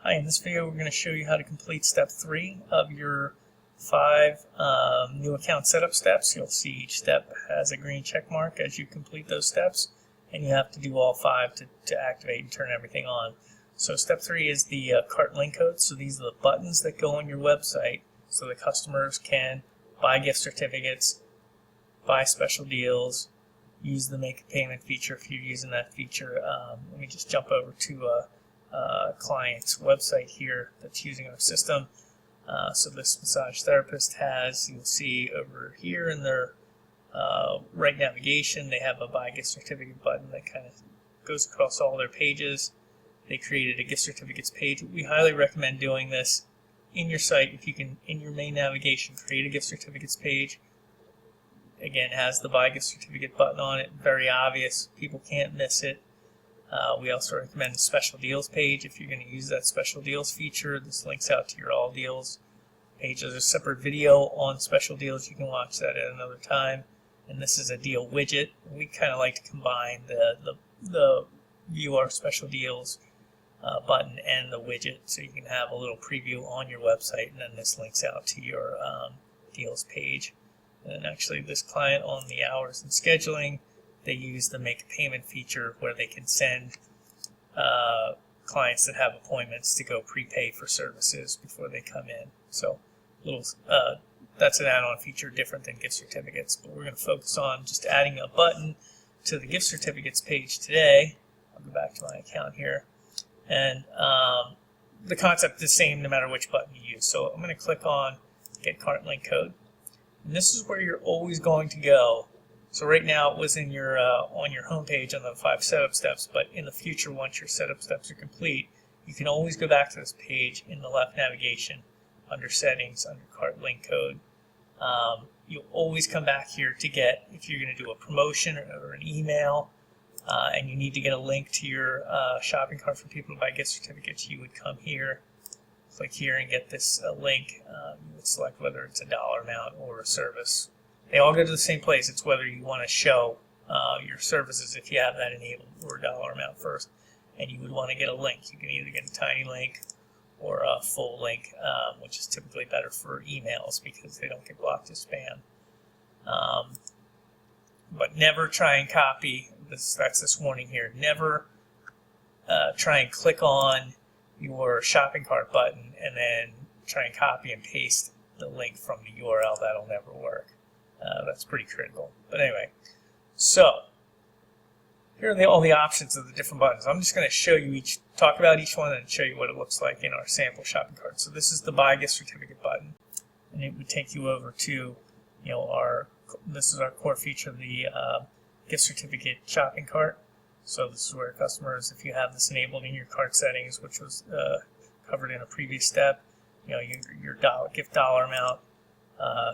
Hi, in this video we're going to show you how to complete step 3 of your 5 new account setup steps. You'll see each step has a green check mark as you complete those steps, and you have to do all 5 to activate and turn everything on. So step 3 is the cart link code. So these are the buttons that go on your website so the customers can buy gift certificates, buy special deals, use the make a payment feature if you're using that feature. Let me just jump over to a client's website here that's using our system. So this massage therapist has, you'll see over here in their right navigation, they have a buy gift certificate button that kind of goes across all their pages. They created a gift certificates page. We highly recommend doing this in your site. If you can, in your main navigation, create a gift certificates page. Again, it has the buy gift certificate button on it, very obvious, people can't miss it. We also recommend the special deals page. If you're going to use that special deals feature, this links out to your all deals page. There's a separate video on special deals. You can watch that at another time. And this is a deal widget. We kind of like to combine the view our special deals button and the widget, so you can have a little preview on your website, and then this links out to your deals page. And actually, this client on the hours and scheduling, they use the make a payment feature where they can send clients that have appointments to go prepay for services before they come in. So that's an add-on feature different than gift certificates, but we're going to focus on just adding a button to the gift certificates page today. I'll go back to my account here, and the concept is the same no matter which button you use. So I'm going to click on get cart link code, and this is where you're always going to go. So right now it was in your on your home page on the 5 setup steps, but in the future, once your setup steps are complete, you can always go back to this page in the left navigation under settings, under cart link code. You'll always come back here to get, if you're going to do a promotion or an email, and you need to get a link to your shopping cart for people to buy gift certificates, you would come here, click here, and get this link. You would select whether it's a dollar amount or a service. They all go to the same place. It's whether you want to show your services, if you have that enabled, or a dollar amount first, and you would want to get a link. You can either get a tiny link or a full link, which is typically better for emails because they don't get blocked as spam. But never try and copy this. That's this warning here. Never try and click on your shopping cart button and then try and copy and paste the link from the URL. That'll never work. That's pretty critical. But anyway, so here are all the options of the different buttons. I'm just going to show you talk about each one and show you what it looks like in our sample shopping cart. So this is the buy gift certificate button, and it would take you over to, this is our core feature, the gift certificate shopping cart. So this is where customers, if you have this enabled in your cart settings, which was covered in a previous step, your gift dollar amount,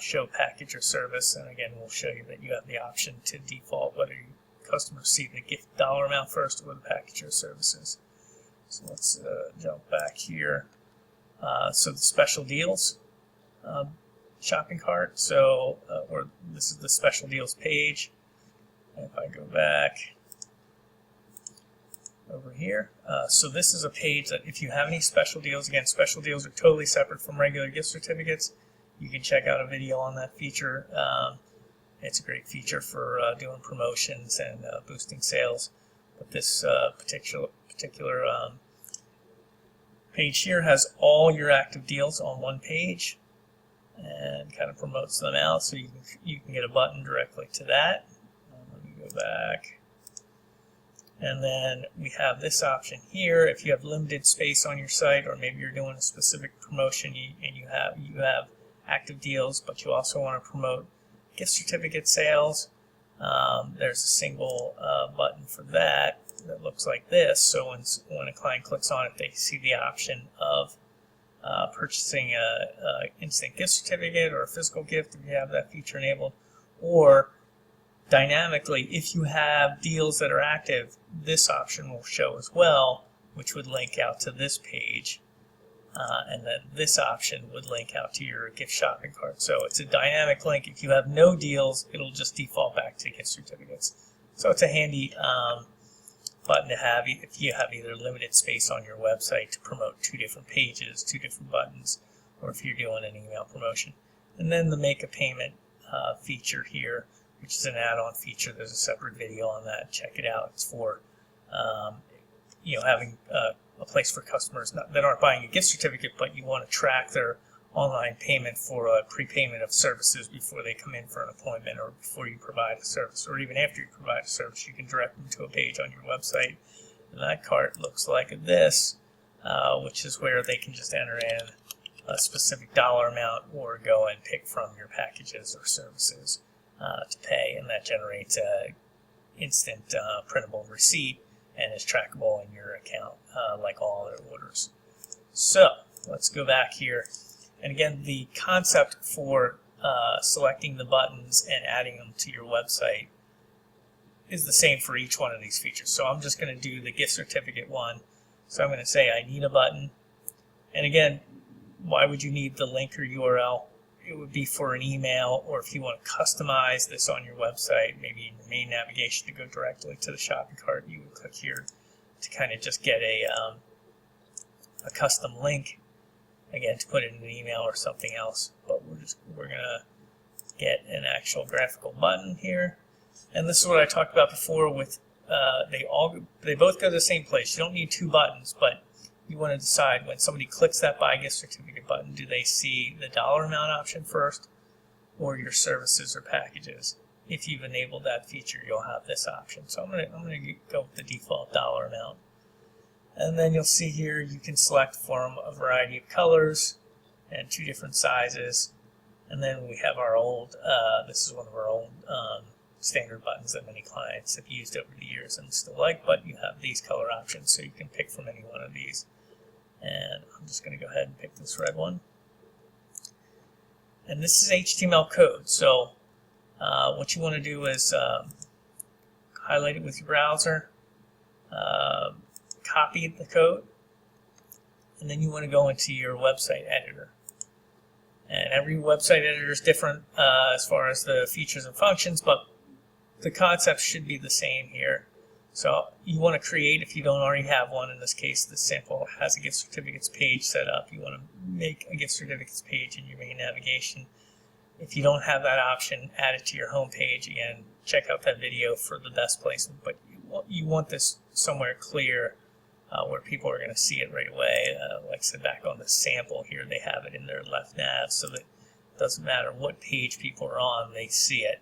show package or service, and again we'll show you that you have the option to default whether customers see the gift dollar amount first or the package or services. So let's jump back here. So the special deals shopping cart. So this is the special deals page. And if I go back over here, so this is a page that if you have any special deals, again, special deals are totally separate from regular gift certificates. You can check out a video on that feature. It's a great feature for doing promotions and boosting sales. But this particular page here has all your active deals on one page and kind of promotes them out, so you can get a button directly to that. Let me go back. And then we have this option here. If you have limited space on your site, or maybe you're doing a specific promotion and you have active deals, but you also want to promote gift certificate sales, there's a single button for that looks like this. So when a client clicks on it, they see the option of purchasing a instant gift certificate or a physical gift if you have that feature enabled, or dynamically, if you have deals that are active, this option will show as well, which would link out to this page. And then this option would link out to your gift shopping cart. So it's a dynamic link. If you have no deals, it'll just default back to gift certificates. So it's a handy button to have if you have either limited space on your website to promote two different pages, two different buttons, or if you're doing an email promotion. And then the make a payment feature here, which is an add-on feature. There's a separate video on that. Check it out. It's for having a place for customers that aren't buying a gift certificate, but you want to track their online payment for a prepayment of services before they come in for an appointment or before you provide a service, or even after you provide a service. You can direct them to a page on your website. And that cart looks like this, which is where they can just enter in a specific dollar amount or go and pick from your packages or services to pay, and that generates a instant printable receipt and is trackable in your account like all other orders. So let's go back here. And again, the concept for selecting the buttons and adding them to your website is the same for each one of these features. So I'm just going to do the gift certificate one. So I'm going to say I need a button. And again, why would you need the link or URL? It would be for an email, or if you want to customize this on your website, maybe in your main navigation to go directly to the shopping cart, you would click here to kind of just get a custom link, again, to put it in an email or something else. But we're gonna get an actual graphical button here, and this is what I talked about before with they both go to the same place. You don't need two buttons, but you want to decide when somebody clicks that buy gift certificate button, do they see the dollar amount option first or your services or packages? If you've enabled that feature, you'll have this option. So I'm gonna go with the default dollar amount. And then you'll see here you can select from a variety of colors and two different sizes. And then we have our old, this is one of our old standard buttons that many clients have used over the years and still like, but you have these color options, so you can pick from any one of these. And I'm just going to go ahead and pick this red one. And this is HTML code, so what you want to do is highlight it with your browser, copy the code, and then you want to go into your website editor. And every website editor is different as far as the features and functions, but the concept should be the same here. So you want to create, if you don't already have one, in this case the sample has a gift certificates page set up. You want to make a gift certificates page in your main navigation. If you don't have that option, add it to your home page. Again, check out that video for the best placement, but you want this somewhere clear where people are going to see it right away. Like I said, back on the sample here, they have it in their left nav, so that it doesn't matter what page people are on, they see it.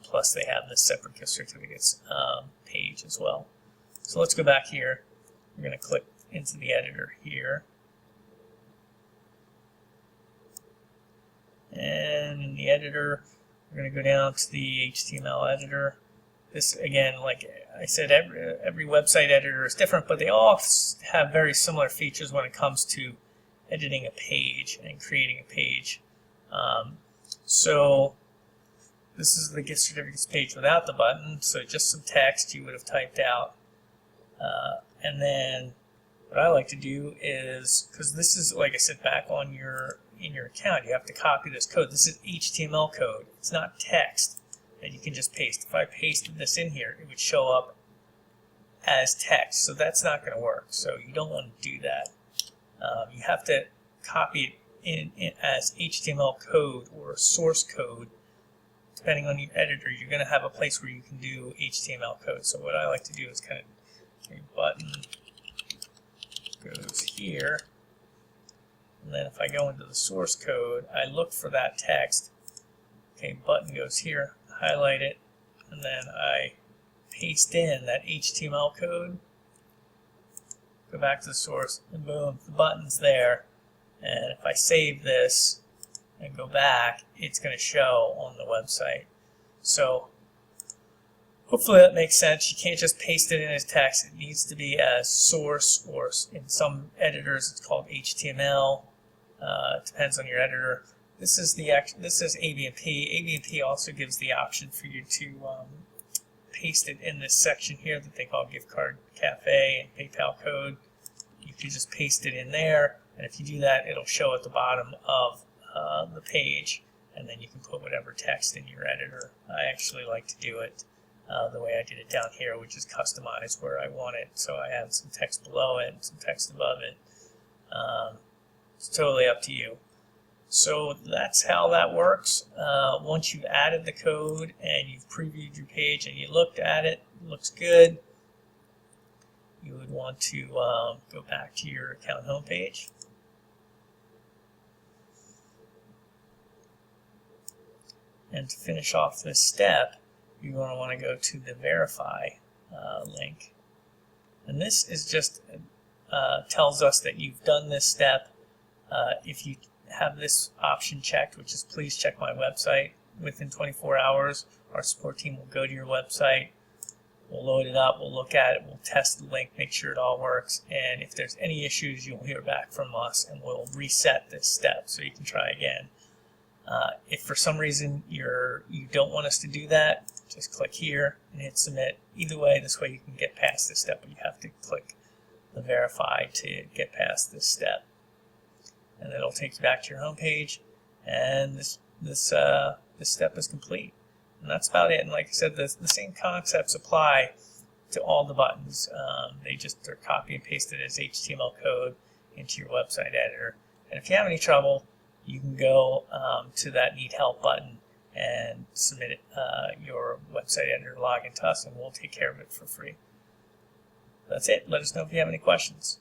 Plus they have the separate gift certificates page as well. So let's go back here. We're going to click into the editor here. And in the editor, we're going to go down to the HTML editor. This, again, like I said, every website editor is different, but they all have very similar features when it comes to editing a page and creating a page. So this is the gift certificates page without the button, so just some text you would have typed out. And then what I like to do is, because this is, like I said, back on in your account, you have to copy this code. This is HTML code. It's not text that you can just paste. If I pasted this in here, it would show up as text, so that's not going to work. So you don't want to do that. You have to copy it in as HTML code or source code. Depending on your editor, you're going to have a place where you can do HTML code. So what I like to do is kind of, button goes here, and then if I go into the source code, I look for that text. Okay, button goes here, highlight it, and then I paste in that HTML code, go back to the source, and boom, the button's there. And if I save this and go back, it's going to show on the website. So hopefully that makes sense. You can't just paste it in as text. It needs to be as source, or in some editors it's called HTML. It depends on your editor. This is ABP. ABP also gives the option for you to paste it in this section here that they call Gift Card Cafe and PayPal code. You can just paste it in there, and if you do that, it'll show at the bottom of the page, and then you can put whatever text in your editor. I actually like to do it the way I did it down here, which is customized where I want it. So I have some text below it, some text above it. It's totally up to you. So that's how that works. Once you've added the code and you've previewed your page and you looked at it, it looks good, you would want to go back to your account homepage. And to finish off this step, you're going to want to go to the verify link. And this is just tells us that you've done this step. If you have this option checked, which is please check my website, within 24 hours, our support team will go to your website, we'll load it up, we'll look at it, we'll test the link, make sure it all works, and if there's any issues, you'll hear back from us, and we'll reset this step so you can try again. If for some reason you don't want us to do that, just click here and hit submit. Either way, this way you can get past this step, but you have to click the verify to get past this step. And it'll take you back to your home page, and this step is complete. And that's about it. And like I said, the same concepts apply to all the buttons. They're copy and pasted as HTML code into your website editor. And if you have any trouble, you can go to that Need Help button and submit your website editor login to us, and we'll take care of it for free. That's it. Let us know if you have any questions.